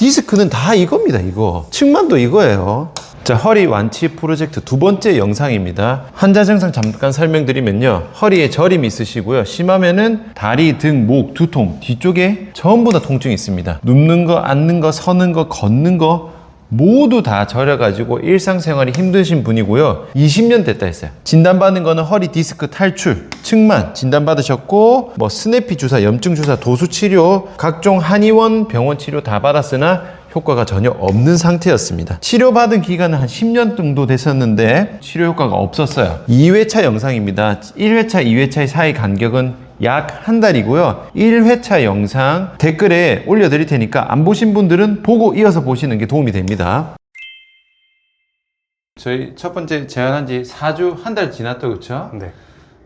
디스크는 다 이겁니다. 이거 측만도 이거예요. 자, 허리 완치 프로젝트 두 번째 영상입니다. 환자 증상 잠깐 설명드리면요, 허리에 저림이 있으시고요, 심하면은 다리, 등, 목, 두통 뒤쪽에 전부 다 통증이 있습니다. 눕는 거, 앉는 거, 서는 거, 걷는 거 모두 다 저려가지고 일상생활이 힘드신 분이고요. 20년 됐다 했어요. 진단받은 거는 허리 디스크 탈출, 측만 진단받으셨고, 뭐 스내피 주사, 염증 주사, 도수 치료, 각종 한의원 병원 치료 다 받았으나 효과가 전혀 없는 상태였습니다. 치료받은 기간은 한 10년 정도 됐었는데 치료 효과가 없었어요. 2회차 영상입니다. 1회차, 2회차의 사이 간격은 약 한 달이고요. 1회차 영상 댓글에 올려드릴 테니까 안 보신 분들은 보고 이어서 보시는 게 도움이 됩니다. 저희 첫 번째 제안한 지 4주, 한 달 지났다, 그렇죠? 네.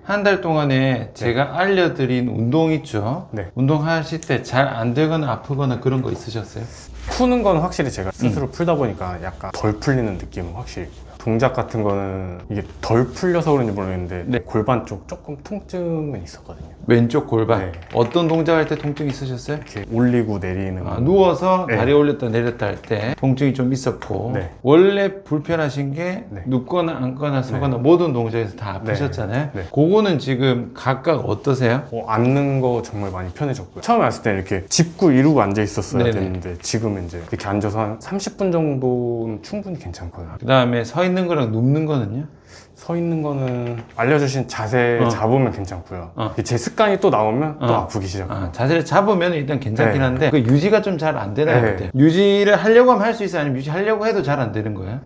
한 달 동안에 제가 알려드린 운동 있죠? 네. 운동하실 때 잘 안 되거나 아프거나 그런 거 있으셨어요? 푸는 건 확실히 제가 스스로 풀다 보니까 약간 덜 풀리는 느낌은 확실히 있고요. 동작 같은 거는 이게 덜 풀려서 그런지 모르겠는데 네. 골반 쪽 조금 통증은 있었거든요. 왼쪽 골반. 네. 어떤 동작할 때 통증 있으셨어요? 이렇게 올리고 내리는 거. 누워서 네. 다리 올렸다 내렸다 할 때 통증이 좀 있었고, 네. 원래 불편하신 게 네. 눕거나 앉거나 서거나 모든 동작에서 다 아프셨잖아요. 네. 그거는 지금 각각 어떠세요? 앉는 거 정말 많이 편해졌고요. 처음에 왔을 때 이렇게 짚고 이러고 앉아 있었어야 네네. 됐는데 지금은 이제 이렇게 앉아서 한 30분 정도는 충분히 괜찮거든요. 그 다음에 서 있는 거랑 눕는 거는요? 서 있는 거는 알려주신 자세 잡으면 괜찮고요. 제 습관이 또 나오면 또 아프기 시작해요. 자세를 잡으면 일단 괜찮긴 네. 한데 그 유지가 좀 잘 안 되나요? 네. 그때? 유지를 하려고 하면 할 수 있어요? 아니면 유지하려고 해도 잘 안 되는 거예요?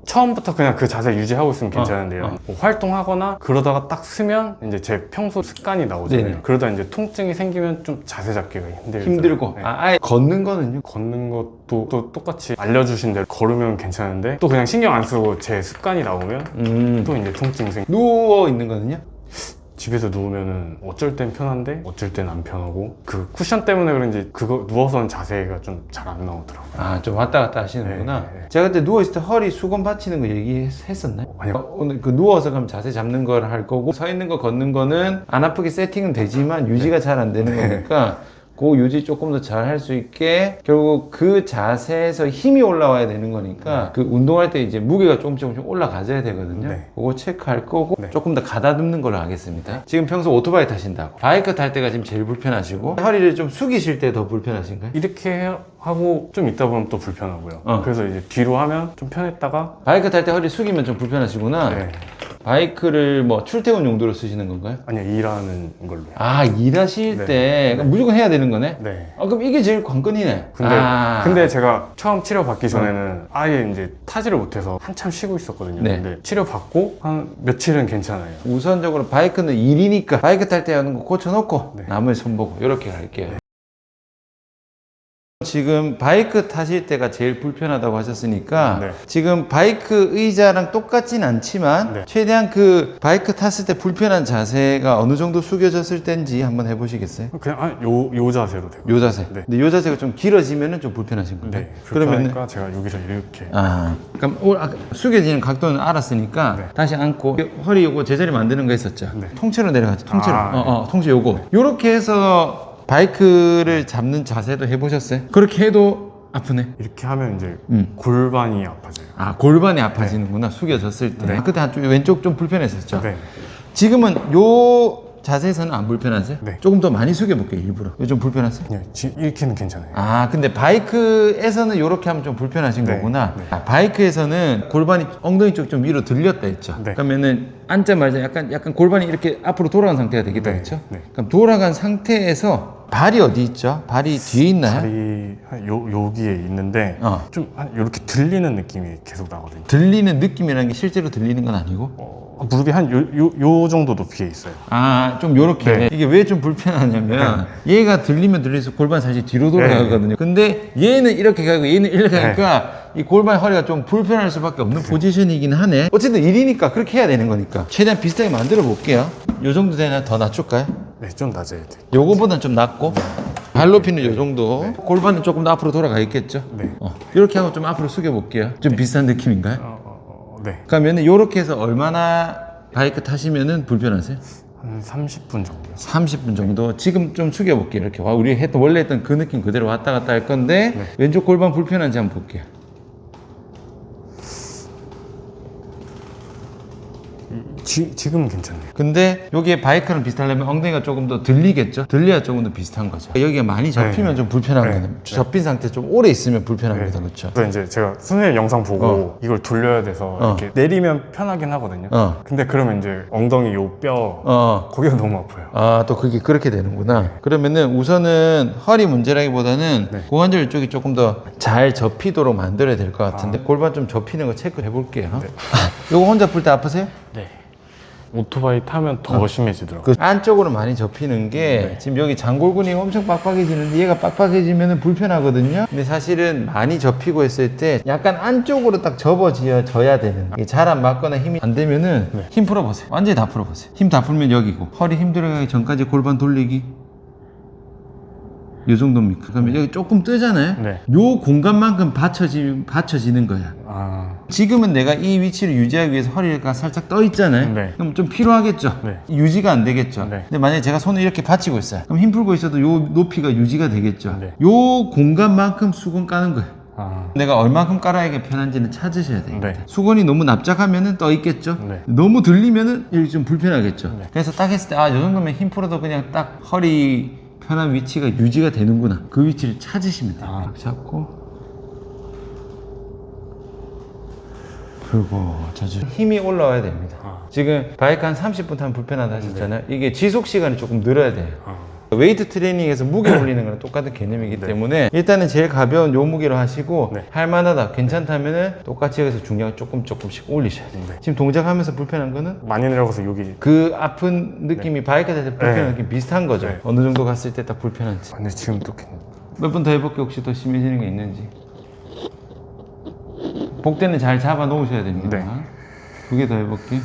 처음부터 그냥 그 자세 유지하고 있으면 괜찮은데요. 뭐 활동하거나 그러다가 딱 쓰면 이제 제 평소 습관이 나오잖아요. 네네. 그러다 이제 통증이 생기면 좀 자세 잡기가 힘들고. 네. 아예 걷는 거는요? 걷는 것도 또 똑같이 알려주신 대로 걸으면 괜찮은데 또 그냥 신경 안 쓰고 제 습관이 나오면 또 이제 통증이 누워 있는 거는요? 집에서 누우면은 어쩔 땐 편한데 어쩔 땐 안 편하고 그 쿠션 때문에 그런지 그거 누워서는 자세가 좀 잘 안 나오더라고요. 좀 왔다 갔다 하시는구나. 네. 제가 그때 누워있을 때 허리 수건 받치는 거 얘기했었나요? 아니요. 오늘 그 누워서 그럼 자세 잡는 걸 할 거고, 서 있는 거 걷는 거는 안 아프게 세팅은 되지만 유지가 잘 안 되는 거니까 그 유지 조금 더 잘 할 수 있게 결국 그 자세에서 힘이 올라와야 되는 거니까 그 운동할 때 이제 무게가 조금씩 올라가져야 되거든요. 네. 그거 체크할 거고 네. 조금 더 가다듬는 걸로 하겠습니다. 지금 평소 오토바이 타신다고. 바이크 탈 때가 지금 제일 불편하시고, 허리를 좀 숙이실 때 더 불편하신가요? 이렇게 하고 좀 있다 보면 또 불편하고요. 그래서 이제 뒤로 하면 좀 편했다가 바이크 탈 때 허리 숙이면 좀 불편하시구나. 네. 바이크를 뭐 출퇴근 용도로 쓰시는 건가요? 아니요, 일하는 걸로요. 일하실 네. 때 그럼 무조건 해야 되는 거네? 네. 그럼 이게 제일 관건이네. 근데 제가 처음 치료 받기 전에는 아예 이제 타지를 못해서 한참 쉬고 있었거든요. 네. 근데 치료 받고 한 며칠은 괜찮아요. 우선적으로 바이크는 일이니까 바이크 탈 때 하는 거 고쳐놓고 네. 남을 손보고 이렇게 갈게요. 지금 바이크 타실 때가 제일 불편하다고 하셨으니까 네. 지금 바이크 의자랑 똑같진 않지만 네. 최대한 그 바이크 탔을 때 불편한 자세가 어느 정도 숙여졌을 때인지 한번 해보시겠어요? 그냥 요 자세로 되고. 요 자세. 네. 근데 요 자세가 좀 길어지면은 좀 불편하신 건가요? 네. 그러면은 그러니까 제가 여기서 이렇게. 그럼 숙여지는 각도는 알았으니까 네. 다시 앉고 허리 요거 제자리 만드는 거 했었죠? 네. 통째로 내려가죠. 통째로. 네. 통째 요거. 요렇게 해서 바이크를 잡는 자세도 해보셨어요? 그렇게 해도 아프네. 이렇게 하면 이제 골반이 아파져요. 골반이 아파지는구나. 숙여졌을 때. 네. 그때 한쪽 왼쪽 좀 불편했었죠? 네. 지금은 요 자세에서는 안 불편하세요? 네. 조금 더 많이 숙여볼게요, 일부러. 좀 불편하세요? 그냥 이렇게는 괜찮아요. 근데 바이크에서는 이렇게 하면 좀 불편하신 네, 거구나. 네. 바이크에서는 골반이 엉덩이 쪽 좀 위로 들렸다 했죠. 네. 그러면은 앉자마자 약간 골반이 이렇게 앞으로 돌아간 상태가 되겠다 네, 했죠. 네. 그럼 돌아간 상태에서 발이 어디 있죠? 발이 뒤에 있나요? 다리 한 여기에 있는데 좀 이렇게 들리는 느낌이 계속 나거든요. 들리는 느낌이라는 게 실제로 들리는 건 아니고? 무릎이 한 요 정도 높이에 있어요. 좀 요렇게. 네. 이게 왜 좀 불편하냐면 얘가 들리면 들릴수록 골반 사실 뒤로 돌아가거든요. 근데 얘는 이렇게 가고 얘는 이렇게 가니까 이 골반 허리가 좀 불편할 수밖에 없는 포지션이긴 하네. 어쨌든 일이니까 그렇게 해야 되는 거니까 최대한 비슷하게 만들어 볼게요. 요 정도 되나 더 낮출까요? 네, 좀 낮아야 돼요. 요거보단 좀 낮고 발 높이는 요 정도. 골반은 조금 더 앞으로 돌아가 있겠죠? 네. 이렇게 하고 좀 앞으로 숙여 볼게요. 좀 비슷한 느낌인가요? 네. 그러면 요렇게 해서 얼마나 바이크 타시면은 불편하세요? 한 30분 정도. 30분 정도. 지금 좀 숙여볼게요. 이렇게 우리 원래 했던 그 느낌 그대로 왔다 갔다 할 건데 네. 왼쪽 골반 불편한지 한번 볼게요. 지금은 괜찮네요. 근데 여기에 바이크랑 비슷하려면 엉덩이가 조금 더 들리겠죠? 들려야 조금 더 비슷한 거죠. 여기가 많이 접히면 네. 좀 불편한 네. 거예요. 접힌 상태 좀 오래 있으면 불편한 네. 거죠. 그렇죠? 그래서 이제 제가 선생님 영상 보고 이걸 돌려야 돼서 이렇게 내리면 편하긴 하거든요. 근데 그러면 이제 엉덩이 요 뼈 거기가 너무 아파요. 아, 또 그게 그렇게 되는구나. 그러면은 우선은 허리 문제라기보다는 네. 고관절 쪽이 조금 더 잘 접히도록 만들어야 될 것 같은데 골반 좀 접히는 거 체크해 볼게요. 네. 요거 혼자 풀 때 아프세요? 네. 오토바이 타면 더 심해지더라고요. 그 안쪽으로 많이 접히는 게 네. 지금 여기 장골근이 엄청 빡빡해지는데 얘가 빡빡해지면 불편하거든요. 근데 사실은 많이 접히고 했을 때 약간 안쪽으로 딱 접어져야 되는 게 잘 안 맞거나 힘이 안 되면은 네. 힘 풀어보세요. 완전히 다 풀어보세요. 힘 다 풀면 여기고 허리 힘 들어가기 전까지 골반 돌리기 이 정도입니까? 그러면 여기 조금 뜨잖아요. 네. 요 공간만큼 받쳐지는 거야. 아, 지금은 내가 이 위치를 유지하기 위해서 허리가 살짝 떠 있잖아요. 네. 그럼 좀 필요하겠죠. 네. 유지가 안 되겠죠. 네. 근데 만약에 제가 손을 이렇게 받치고 있어요. 그럼 힘 풀고 있어도 요 높이가 유지가 되겠죠. 네. 요 공간만큼 수건 까는 거예요. 아, 내가 얼마큼 깔아야 이게 편한지는 찾으셔야 됩니다. 네. 수건이 너무 납작하면은 떠 있겠죠. 네. 너무 들리면은 여기 좀 불편하겠죠. 네. 그래서 딱 했을 때 아, 요 정도면 힘 풀어도 그냥 딱 허리 편한 위치가 유지가 되는구나. 그 위치를 찾으시면 돼요. 이렇게 잡고 풀고 자주 힘이 올라와야 됩니다. 지금 바이크 한 30분 타면 불편하다 하셨잖아요. 이게 지속 시간이 조금 늘어야 돼요. 웨이트 트레이닝에서 무게 올리는 거랑 똑같은 개념이기 때문에 일단은 제일 가벼운 요 무게로 하시고 네. 할만하다 괜찮다면은 똑같이 여기서 중량을 조금씩 올리셔야 돼요. 지금 동작하면서 불편한 거는 많이 내려가서 여기. 그 아픈 느낌이 바이크 탈 때 불편한 네. 느낌 비슷한 거죠. 네. 어느 정도 갔을 때 딱 불편한지. 근데 지금 또 몇 번 더 해볼게. 혹시 더 심해지는 게 있는지. 복대는 잘 잡아 놓으셔야 됩니다. 네. 2개 더 해볼게.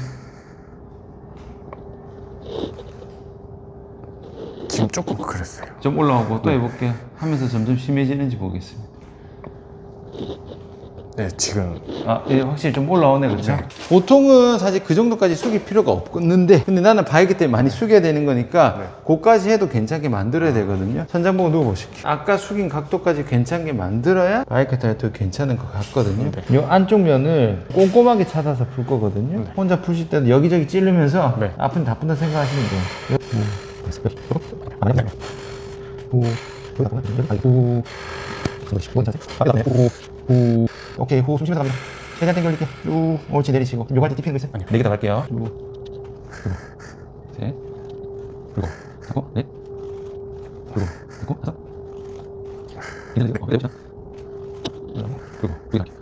지금 조금 그랬어요. 좀 올라오고 또 해볼게요. 하면서 점점 심해지는지 보겠습니다. 네, 지금. 아, 예, 확실히 좀 올라오네, 그렇죠? 네. 보통은 사실 그 정도까지 숙일 필요가 없는데, 근데 나는 바이크 때문에 많이 숙여야 되는 거니까, 네. 그거까지 해도 괜찮게 만들어야 되거든요. 천장 보고 누워보실게요. 아까 숙인 각도까지 괜찮게 만들어야 바이크 탈 때 괜찮은 것 같거든요. 네. 이 안쪽 면을 꼼꼼하게 찾아서 풀 거거든요. 네. 혼자 푸실 때도 여기저기 찌르면서 네. 아픈 다푼다 생각하시면 돼요. 오케이, 후 숨 쉬면서 갑니다. 최대한 당겨 올릴게요. 쭉 옳지, 내리시고 요갈 때 찝히는 거 있어요? 아니요. 4개 더 갈게요. 쭉 그리고 셋 그리고 하고 넷 그리고 그리고 다섯 이렇게 내려보자. 그리고 여기 갈게요.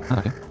하나 갈게요.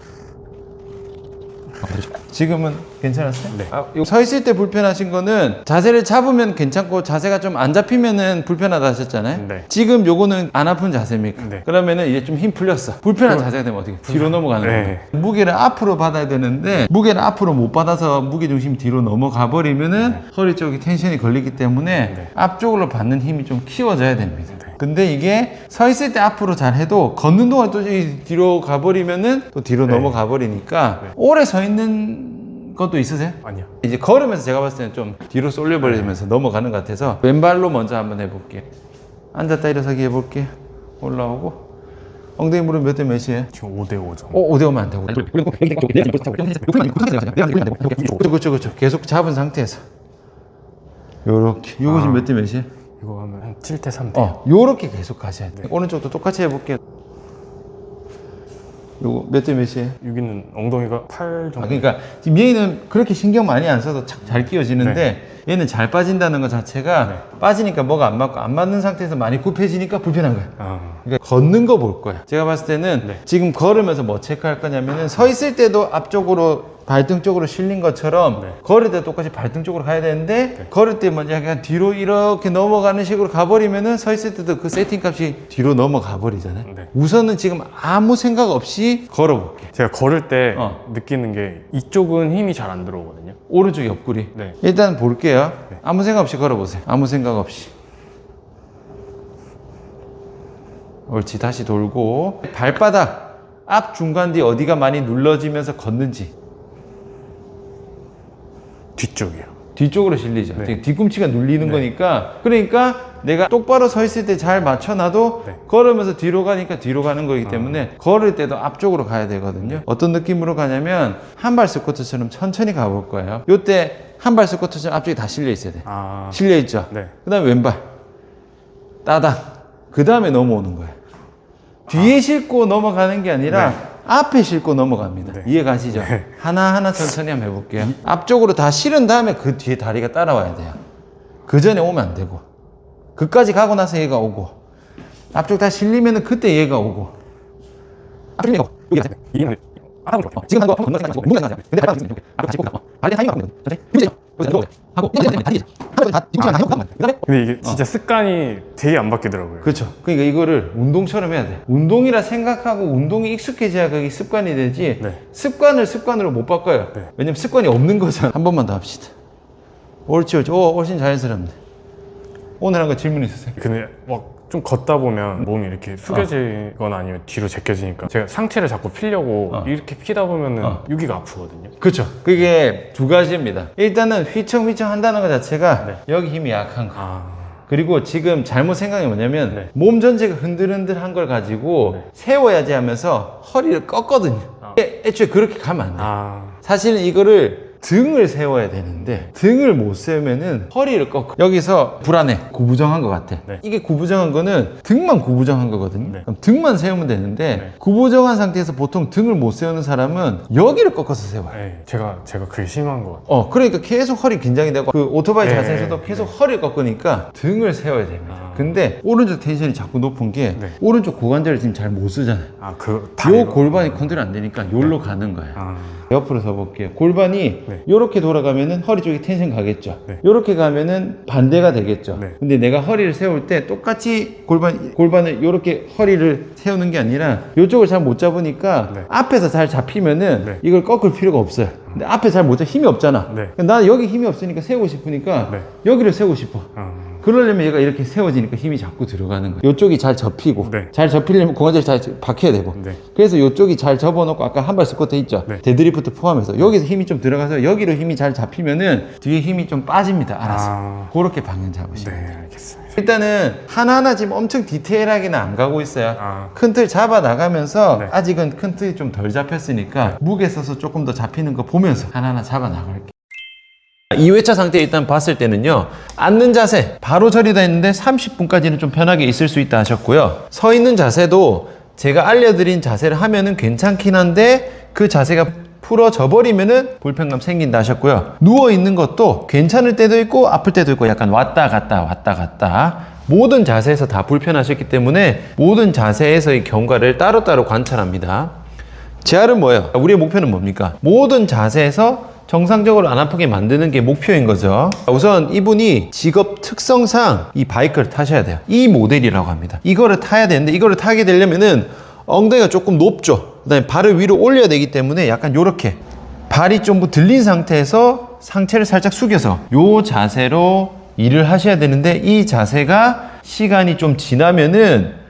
지금은 괜찮았어요? 네. 서 있을 때 불편하신 거는 자세를 잡으면 괜찮고 자세가 좀 안 잡히면은 불편하다 하셨잖아요. 네. 지금 요거는 안 아픈 자세입니까? 네. 그러면은 이제 좀 힘 풀렸어. 불편한 자세가 되면 어떻게? 뒤로 넘어가는 네. 거예요. 무게를 앞으로 받아야 되는데 무게를 앞으로 못 받아서 무게 중심이 뒤로 넘어가 버리면은 허리 쪽이 텐션이 걸리기 때문에 네. 앞쪽으로 받는 힘이 좀 키워져야 됩니다. 네. 근데 이게 서 있을 때 앞으로 잘 해도 걷는 동안 또 뒤로 가버리면은 또 뒤로 네. 넘어가 버리니까 네. 오래 서 있는 것도 있으세요? 아니요. 이제 걸으면서 제가 봤을 때는 좀 뒤로 쏠려버리면서 넘어가는 것 같아서 왼발로 먼저 한번 해볼게요. 앉았다 일어서기 해볼게요. 올라오고 엉덩이 무릎 몇 대 몇이에요? 지금 5대5 정도. 5대 5면 안 되고 그렇죠. 계속 잡은 상태에서 요렇게 요거 지금 몇 대 몇이에요? 이거 하면 한 7대 3대. 요렇게 계속 가셔야 돼요. 오른쪽도 똑같이 해볼게요. 요거 몇 대 몇이에요? 여기는 엉덩이가 8 정도. 그러니까 지금 얘는 그렇게 신경 많이 안 써도 착 잘 끼워지는데 얘는 잘 빠진다는 것 자체가 빠지니까 뭐가 안 맞고 안 맞는 상태에서 많이 굽해지니까 불편한 거예요. 그러니까 걷는 거 볼 거야. 제가 봤을 때는 지금 걸으면서 뭐 체크할 거냐면은 서 있을 때도 앞쪽으로 발등 쪽으로 실린 것처럼 걸을 때 똑같이 발등 쪽으로 가야 되는데 걸을 때 먼저 약간 뒤로 이렇게 넘어가는 식으로 가버리면은 서 있을 때도 그 세팅 값이 뒤로 넘어가 버리잖아요. 우선은 지금 아무 생각 없이 걸어볼게. 제가 걸을 때 느끼는 게 이쪽은 힘이 잘 안 들어오거든요. 오른쪽 옆구리. 네. 일단 볼게요. 아무 생각 없이 걸어보세요. 아무 생각 없이. 옳지. 다시 돌고 발바닥 앞 중간 뒤 어디가 많이 눌러지면서 걷는지 뒤쪽이요. 뒤쪽으로 실리죠. 네. 뒤꿈치가 눌리는 네. 거니까. 그러니까 내가 똑바로 서 있을 때 잘 맞춰놔도 네. 걸으면서 뒤로 가니까 뒤로 가는 거기 때문에 걸을 때도 앞쪽으로 가야 되거든요. 어떤 느낌으로 가냐면 한발 스쿼트처럼 천천히 가볼 거예요. 요때 한발 스쿼트처럼 앞쪽이 다 실려 있어야 돼. 실려 있죠. 네. 그 다음에 왼발 따당. 그 다음에 넘어오는 거예요. 뒤에 싣고 넘어가는 게 아니라 앞에 싣고 넘어갑니다. 네. 이해가시죠? 하나하나 천천히 한번 해볼게요. 앞쪽으로 다 실은 다음에 그 뒤에 다리가 따라와야 돼요. 그 전에 오면 안 되고. 그까지 가고 나서 얘가 오고. 앞쪽 다 실리면은 그때 얘가 오고. 앞쪽 얘가 오고. 여기 가세요. 이게 근데 지금 한 거 한번 건너가지 마시고 운동하지 마세요. 근데 발바닥 있으면 이렇게 앞에 같이 꽂고 발에 타이밍 하면 천천히 힘주죠. 여기서 누워요. 하고 땡겨서 다리죠. 하면서 다 뒤꿈치만 다 하고 그 다음에 근데 이게 진짜 습관이 되게 안 바뀌더라고요. 그렇죠. 그러니까 이거를 운동처럼 해야 돼. 운동이라 생각하고 운동이 익숙해져야 그게 습관이 되지. 네. 습관을 습관으로 못 바꿔요. 네. 왜냐면 습관이 없는 거잖아. 한 번만 더 합시다. 옳지, 옳지. 오, 훨씬 자연스럽네. 오늘 한 거 질문 있으세요? 근데 막 좀 걷다 보면 몸이 이렇게 숙여지거나 아니면 뒤로 제껴지니까 제가 상체를 자꾸 피려고 이렇게 피다 보면은 여기가 아프거든요. 그렇죠. 그게 두 가지입니다. 일단은 휘청휘청 한다는 것 자체가 여기 힘이 약한 거. 그리고 지금 잘못 생각이 뭐냐면 몸 전체가 흔들흔들한 걸 가지고 세워야지 하면서 허리를 꺾거든요. 애초에 그렇게 가면 안 돼요. 사실은 이거를 등을 세워야 되는데 등을 못 세우면은 허리를 꺾어. 여기서 불안해. 구부정한 것 같아. 이게 구부정한 거는 등만 구부정한 거거든요. 그럼 등만 세우면 되는데 구부정한 상태에서 보통 등을 못 세우는 사람은 여기를 꺾어서 세워요. 네, 제가 그게 심한 것 같아요. 그러니까 계속 허리 긴장이 되고 그 오토바이 자세에서도 계속 허리를 꺾으니까 등을 세워야 됩니다. 근데 오른쪽 텐션이 자꾸 높은 게 오른쪽 고관절을 지금 잘 못 쓰잖아요. 요 골반이 컨트롤 안 되니까 요로 가는 거예요. 옆으로 서볼게요. 골반이 요렇게 돌아가면은 허리 쪽에 텐션 가겠죠. 요렇게 가면은 반대가 되겠죠. 근데 내가 허리를 세울 때 똑같이 골반을 요렇게 허리를 세우는 게 아니라 요쪽을 잘 못 잡으니까 앞에서 잘 잡히면은 이걸 꺾을 필요가 없어요. 근데 앞에 잘 못 잡, 힘이 없잖아. 나는 여기 힘이 없으니까 세우고 싶으니까 여기를 세우고 싶어. 그러려면 얘가 이렇게 세워지니까 힘이 자꾸 들어가는 거예요. 이쪽이 잘 접히고 잘 접히려면 고관절이 잘 박혀야 되고 그래서 이쪽이 잘 접어놓고 아까 한발 스쿼트 있죠. 데드리프트 포함해서 여기서 힘이 좀 들어가서 여기로 힘이 잘 잡히면은 뒤에 힘이 좀 빠집니다. 알아서. 그렇게 방향 잡으시면 돼요. 알겠습니다. 일단은 하나하나 지금 엄청 디테일하게는 안 가고 있어요. 큰 틀 잡아 나가면서 아직은 큰 틀이 좀 덜 잡혔으니까 무게 써서 조금 더 잡히는 거 보면서 하나하나 잡아 나갈게요. 2회차 상태 일단 봤을 때는요, 앉는 자세 바로 저리다 했는데 30분까지는 좀 편하게 있을 수 있다 하셨고요. 서 있는 자세도 제가 알려드린 자세를 하면은 괜찮긴 한데 그 자세가 풀어져 버리면은 불편감 생긴다 하셨고요. 누워 있는 것도 괜찮을 때도 있고 아플 때도 있고 약간 왔다 갔다 왔다 갔다 모든 자세에서 다 불편하셨기 때문에 모든 자세에서의 경과를 따로따로 관찰합니다. 재활은 뭐예요? 우리의 목표는 뭡니까? 모든 자세에서 정상적으로 안 아프게 만드는 게 목표인 거죠. 우선 이분이 직업 특성상 이 바이크를 타셔야 돼요. 이 모델이라고 합니다. 이거를 타야 되는데 이거를 타게 되려면은 엉덩이가 조금 높죠. 그 다음에 발을 위로 올려야 되기 때문에 약간 요렇게 발이 좀 들린 상태에서 상체를 살짝 숙여서 요 자세로 일을 하셔야 되는데 이 자세가 시간이 좀 지나면은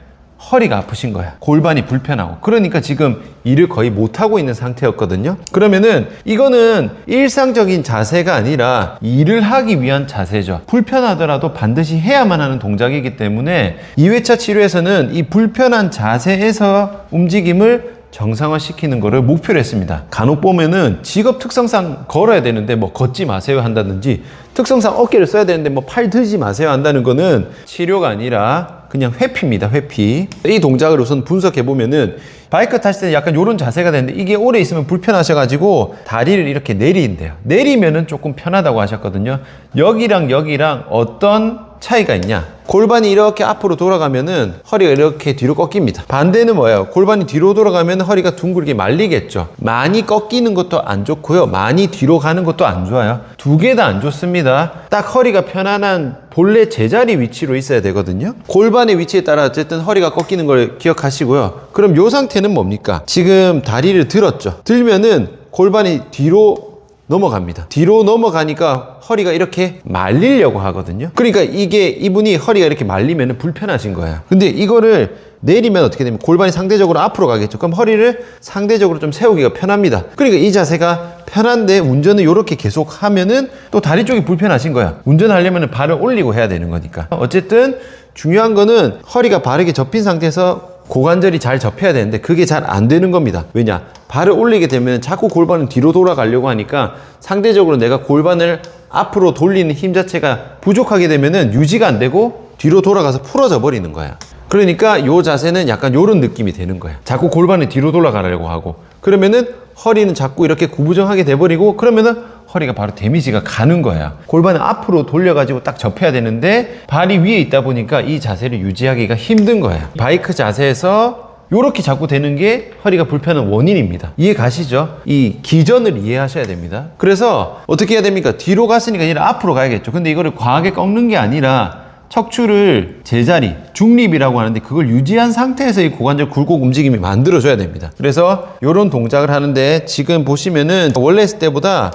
허리가 아프신 거야. 골반이 불편하고. 그러니까 지금 일을 거의 못하고 있는 상태였거든요. 그러면은 이거는 일상적인 자세가 아니라 일을 하기 위한 자세죠. 불편하더라도 반드시 해야만 하는 동작이기 때문에 2회차 치료에서는 이 불편한 자세에서 움직임을 정상화시키는 거를 목표로 했습니다. 간혹 보면은 직업 특성상 걸어야 되는데 뭐 걷지 마세요 한다든지 특성상 어깨를 써야 되는데 뭐 팔 들지 마세요 한다는 거는 치료가 아니라 그냥 회피입니다. 회피. 이 동작을 우선 분석해 보면은 바이크 타실 때는 약간 이런 자세가 되는데 이게 오래 있으면 불편하셔가지고 다리를 이렇게 내린대요. 내리면은 조금 편하다고 하셨거든요. 여기랑 여기랑 어떤 차이가 있냐? 골반이 이렇게 앞으로 돌아가면은 허리가 이렇게 뒤로 꺾입니다. 반대는 뭐예요? 골반이 뒤로 돌아가면 허리가 둥글게 말리겠죠. 많이 꺾이는 것도 안 좋고요. 많이 뒤로 가는 것도 안 좋아요. 두 개 다 안 좋습니다. 딱 허리가 편안한 본래 제자리 위치로 있어야 되거든요. 골반의 위치에 따라 어쨌든 허리가 꺾이는 걸 기억하시고요. 그럼 요 상태는 뭡니까? 지금 다리를 들었죠. 들면은 골반이 뒤로 넘어갑니다. 뒤로 넘어가니까 허리가 이렇게 말리려고 하거든요. 그러니까 이게 이분이 허리가 이렇게 말리면 불편하신 거예요. 근데 이거를 내리면 어떻게 되면 골반이 상대적으로 앞으로 가겠죠. 그럼 허리를 상대적으로 좀 세우기가 편합니다. 그러니까 이 자세가 편한데 운전을 이렇게 계속 하면은 또 다리 쪽이 불편하신 거야. 운전하려면 발을 올리고 해야 되는 거니까. 어쨌든 중요한 거는 허리가 바르게 접힌 상태에서 고관절이 잘 접혀야 되는데 그게 잘 안 되는 겁니다. 왜냐? 발을 올리게 되면 자꾸 골반은 뒤로 돌아가려고 하니까 상대적으로 내가 골반을 앞으로 돌리는 힘 자체가 부족하게 되면은 유지가 안 되고 뒤로 돌아가서 풀어져 버리는 거야. 그러니까 요 자세는 약간 요런 느낌이 되는 거야. 자꾸 골반을 뒤로 돌아가려고 하고 그러면은 허리는 자꾸 이렇게 구부정하게 돼버리고 그러면은 허리가 바로 데미지가 가는 거야. 골반을 앞으로 돌려가지고 딱 접혀야 되는데 발이 위에 있다 보니까 이 자세를 유지하기가 힘든 거야. 바이크 자세에서 요렇게 자꾸 되는 게 허리가 불편한 원인입니다. 이해 가시죠? 이 기전을 이해하셔야 됩니다. 그래서 어떻게 해야 됩니까? 뒤로 갔으니까 아니라 앞으로 가야겠죠. 근데 이거를 과하게 꺾는 게 아니라 척추를 제자리, 중립이라고 하는데 그걸 유지한 상태에서 이 고관절 굴곡 움직임이 만들어줘야 됩니다. 그래서 이런 동작을 하는데 지금 보시면은 원래 했을 때보다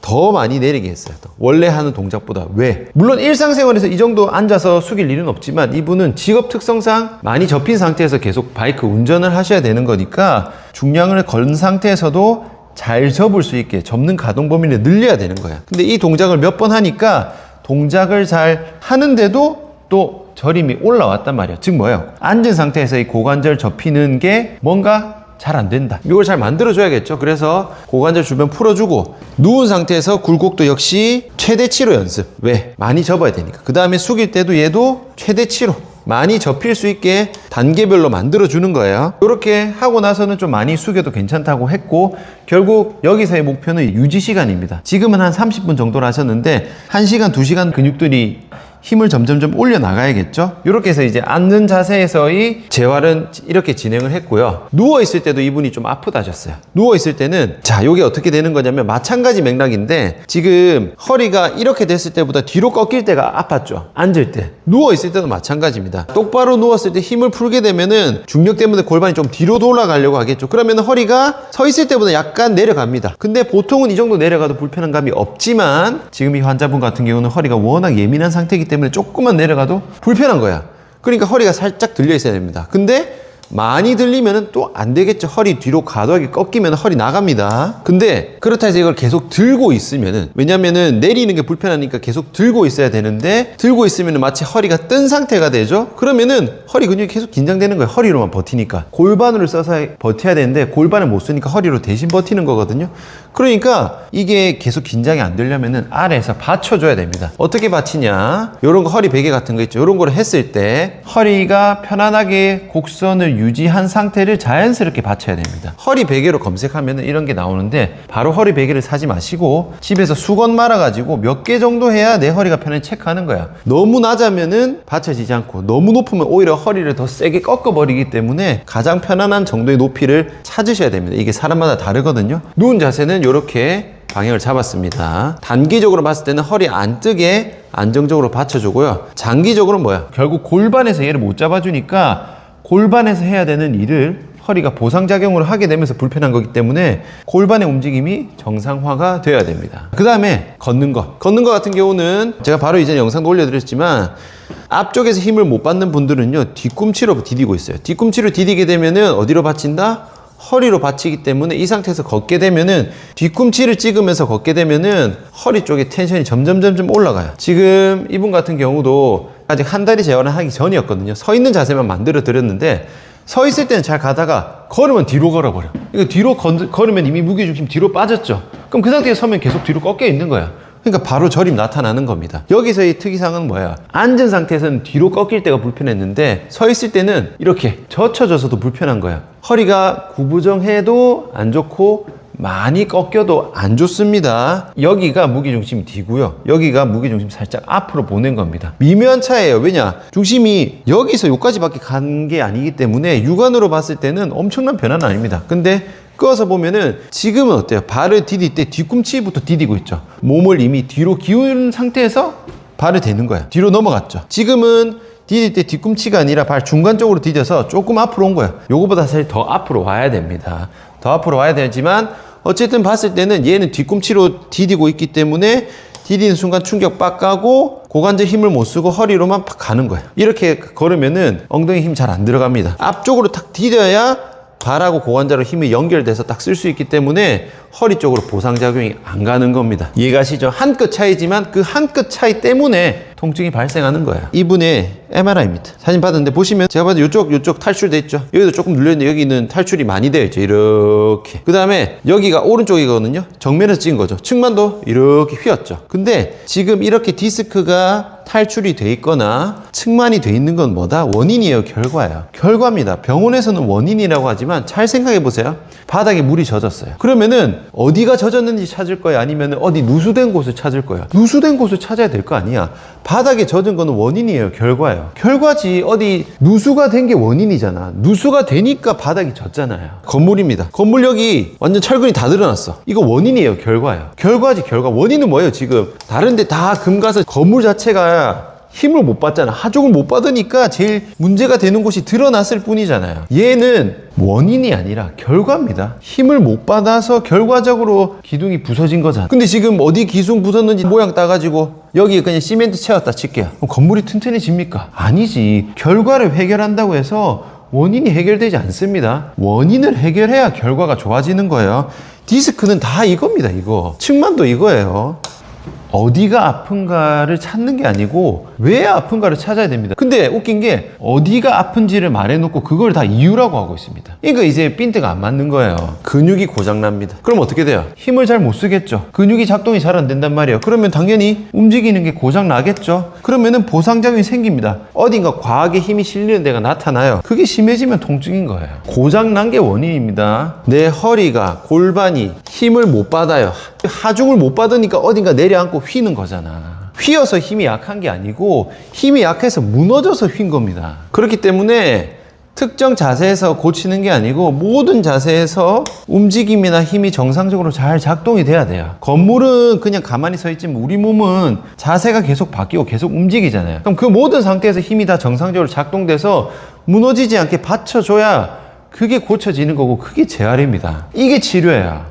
더 많이 내리게 했어요. 원래 하는 동작보다. 왜? 물론 일상생활에서 이 정도 앉아서 숙일 일은 없지만 이분은 직업 특성상 많이 접힌 상태에서 계속 바이크 운전을 하셔야 되는 거니까 중량을 건 상태에서도 잘 접을 수 있게 접는 가동 범위를 늘려야 되는 거야. 근데 이 동작을 몇 번 하니까 동작을 잘 하는데도 또 저림이 올라왔단 말이야. 즉 뭐예요? 앉은 상태에서 이 고관절 접히는 게 뭔가 잘 안 된다. 이걸 잘 만들어줘야겠죠. 그래서 고관절 주변 풀어주고 누운 상태에서 굴곡도 역시 최대치로 연습. 왜? 많이 접어야 되니까. 그 다음에 숙일 때도 얘도 최대치로 많이 접힐 수 있게 단계별로 만들어주는 거예요. 이렇게 하고 나서는 좀 많이 숙여도 괜찮다고 했고 결국 여기서의 목표는 유지 시간입니다. 지금은 한 30분 정도로 하셨는데 1시간, 2시간 근육들이 힘을 점점점 올려 나가야겠죠. 이렇게 해서 이제 앉는 자세에서의 재활은 이렇게 진행을 했고요. 누워 있을 때도 이분이 좀 아프다 하셨어요. 누워 있을 때는 자, 이게 어떻게 되는 거냐면 마찬가지 맥락인데 지금 허리가 이렇게 됐을 때보다 뒤로 꺾일 때가 아팠죠. 앉을 때. 누워 있을 때도 마찬가지입니다. 똑바로 누웠을 때 힘을 풀게 되면은 중력 때문에 골반이 좀 뒤로 돌아가려고 하겠죠. 그러면 허리가 서 있을 때보다 약간 내려갑니다. 근데 보통은 이 정도 내려가도 불편한 감이 없지만 지금 이 환자분 같은 경우는 허리가 워낙 예민한 상태이기 때문에 조금만 내려가도 불편한 거야. 그러니까 허리가 살짝 들려 있어야 됩니다. 근데 많이 들리면 또 안 되겠죠. 허리 뒤로 과도하게 꺾이면 허리 나갑니다. 근데 그렇다 해서 이걸 계속 들고 있으면은, 왜냐면은 내리는 게 불편하니까 계속 들고 있어야 되는데 들고 있으면은 마치 허리가 뜬 상태가 되죠. 그러면은 허리 근육이 계속 긴장되는 거예요. 허리로만 버티니까. 골반으로 써서 버텨야 되는데 골반을 못 쓰니까 허리로 대신 버티는 거거든요. 그러니까 이게 계속 긴장이 안 되려면은 아래에서 받쳐줘야 됩니다. 어떻게 받치냐? 요런 거 허리 베개 같은 거 있죠. 요런 거를 했을 때 허리가 편안하게 곡선을 유지한 상태를 자연스럽게 받쳐야 됩니다. 허리 베개로 검색하면 이런 게 나오는데 바로 허리 베개를 사지 마시고 집에서 수건 말아가지고 몇 개 정도 해야 내 허리가 편해 체크하는 거야. 너무 낮으면은 받쳐지지 않고 너무 높으면 오히려 허리를 더 세게 꺾어버리기 때문에 가장 편안한 정도의 높이를 찾으셔야 됩니다. 이게 사람마다 다르거든요. 누운 자세는 이렇게 방향을 잡았습니다. 단기적으로 봤을 때는 허리 안 뜨게 안정적으로 받쳐주고요. 장기적으로는 뭐야? 결국 골반에서 얘를 못 잡아주니까 골반에서 해야 되는 일을 허리가 보상작용으로 하게 되면서 불편한 거기 때문에 골반의 움직임이 정상화가 되어야 됩니다. 그 다음에 걷는 거 같은 경우는 제가 바로 이전에 영상도 올려드렸지만 앞쪽에서 힘을 못 받는 분들은요 뒤꿈치로 디디고 있어요. 뒤꿈치로 디디게 되면은 어디로 받친다? 허리로 받치기 때문에 이 상태에서 걷게 되면은 뒤꿈치를 찍으면서 걷게 되면은 허리 쪽에 텐션이 점점 올라가요. 지금 이분 같은 경우도 아직 한 다리 재활을 하기 전이었거든요. 서 있는 자세만 만들어 드렸는데 서 있을 때는 잘 가다가 걸으면 뒤로 걸어버려. 이거 뒤로 걸으면 이미 무게중심 뒤로 빠졌죠. 그럼 그 상태에서 서면 계속 뒤로 꺾여 있는 거야. 그러니까 바로 저림 나타나는 겁니다. 여기서의 특이사항은 뭐야? 앉은 상태에서는 뒤로 꺾일 때가 불편했는데 서 있을 때는 이렇게 젖혀져서도 불편한 거야. 허리가 구부정해도 안 좋고 많이 꺾여도 안 좋습니다. 여기가 무게중심이 뒤고요. 여기가 무게중심 살짝 앞으로 보낸 겁니다. 미묘한 차이예요. 왜냐? 중심이 여기서 여기까지밖에 간 게 아니기 때문에 육안으로 봤을 때는 엄청난 변화는 아닙니다. 근데 끄어서 보면은 지금은 어때요? 발을 디딜 때 뒤꿈치부터 디디고 있죠. 몸을 이미 뒤로 기울인 상태에서 발을 대는 거야. 뒤로 넘어갔죠. 지금은 디딜 때 뒤꿈치가 아니라 발 중간 쪽으로 디뎌서 조금 앞으로 온 거야. 요거보다 사실 더 앞으로 와야 됩니다. 더 앞으로 와야 되지만 어쨌든 봤을 때는 얘는 뒤꿈치로 디디고 있기 때문에 디디는 순간 충격 빡 가고 고관절 힘을 못 쓰고 허리로만 팍 가는 거예요. 이렇게 걸으면은 엉덩이 힘 잘 안 들어갑니다. 앞쪽으로 탁 디뎌야 발하고 고관절로 힘이 연결돼서 딱 쓸 수 있기 때문에 허리 쪽으로 보상작용이 안 가는 겁니다. 이해가시죠? 한 끗 차이지만 그 한 끗 차이 때문에 통증이 발생하는 거예요. 이분의 MRI입니다. 사진 받았는데 보시면 제가 봐도 요쪽 탈출돼 있죠. 여기도 조금 눌렸는데 여기는 탈출이 많이 되어 있죠. 이렇게. 그 다음에 여기가 오른쪽이거든요. 정면에서 찍은 거죠. 측만도 이렇게 휘었죠. 근데 지금 이렇게 디스크가 탈출이 돼 있거나 측만이 돼 있는 건 뭐다? 원인이에요, 결과예요. 결과입니다. 병원에서는 원인이라고 하지만 잘 생각해 보세요. 바닥에 물이 젖었어요. 그러면은 어디가 젖었는지 찾을 거예요? 아니면 어디 누수된 곳을 찾을 거예요? 누수된 곳을 찾아야 될 거 아니야. 바닥에 젖은 거는 원인이에요, 결과예요. 결과지. 어디 누수가 된 게 원인이잖아. 누수가 되니까 바닥이 젖잖아요. 건물입니다. 건물 여기 완전 철근이 다 드러났어. 이거 원인이에요, 결과예요. 결과지, 결과. 원인은 뭐예요? 지금 다른 데 다 금 가서 건물 자체가 힘을 못 받잖아. 하중을 못 받으니까 제일 문제가 되는 곳이 드러났을 뿐이잖아요. 얘는 원인이 아니라 결과입니다. 힘을 못 받아서 결과적으로 기둥이 부서진 거잖아. 근데 지금 어디 기둥 부쉈는지 모양 따가지고 여기 그냥 시멘트 채웠다 칠게요. 그럼 건물이 튼튼해집니까? 아니지. 결과를 해결한다고 해서 원인이 해결되지 않습니다. 원인을 해결해야 결과가 좋아지는 거예요. 디스크는 다 이겁니다, 이거. 측만도 이거예요. 어디가 아픈가를 찾는 게 아니고 왜 아픈가를 찾아야 됩니다. 근데 웃긴 게 어디가 아픈지를 말해놓고 그걸 다 이유라고 하고 있습니다. 그러니까 이제 핀트가 안 맞는 거예요. 근육이 고장납니다. 그럼 어떻게 돼요? 힘을 잘 못 쓰겠죠. 근육이 작동이 잘 안 된단 말이에요. 그러면 당연히 움직이는 게 고장나겠죠. 그러면은 보상작용이 생깁니다. 어딘가 과하게 힘이 실리는 데가 나타나요. 그게 심해지면 통증인 거예요. 고장난 게 원인입니다. 내 허리가, 골반이 힘을 못 받아요. 하중을 못 받으니까 어딘가 내려앉고 휘는 거잖아. 휘어서 힘이 약한 게 아니고 힘이 약해서 무너져서 휜 겁니다. 그렇기 때문에 특정 자세에서 고치는 게 아니고 모든 자세에서 움직임이나 힘이 정상적으로 잘 작동이 돼야 돼요. 건물은 그냥 가만히 서 있지만 우리 몸은 자세가 계속 바뀌고 계속 움직이잖아요. 그럼 그 모든 상태에서 힘이 다 정상적으로 작동돼서 무너지지 않게 받쳐줘야 그게 고쳐지는 거고 그게 재활입니다. 이게 치료예요.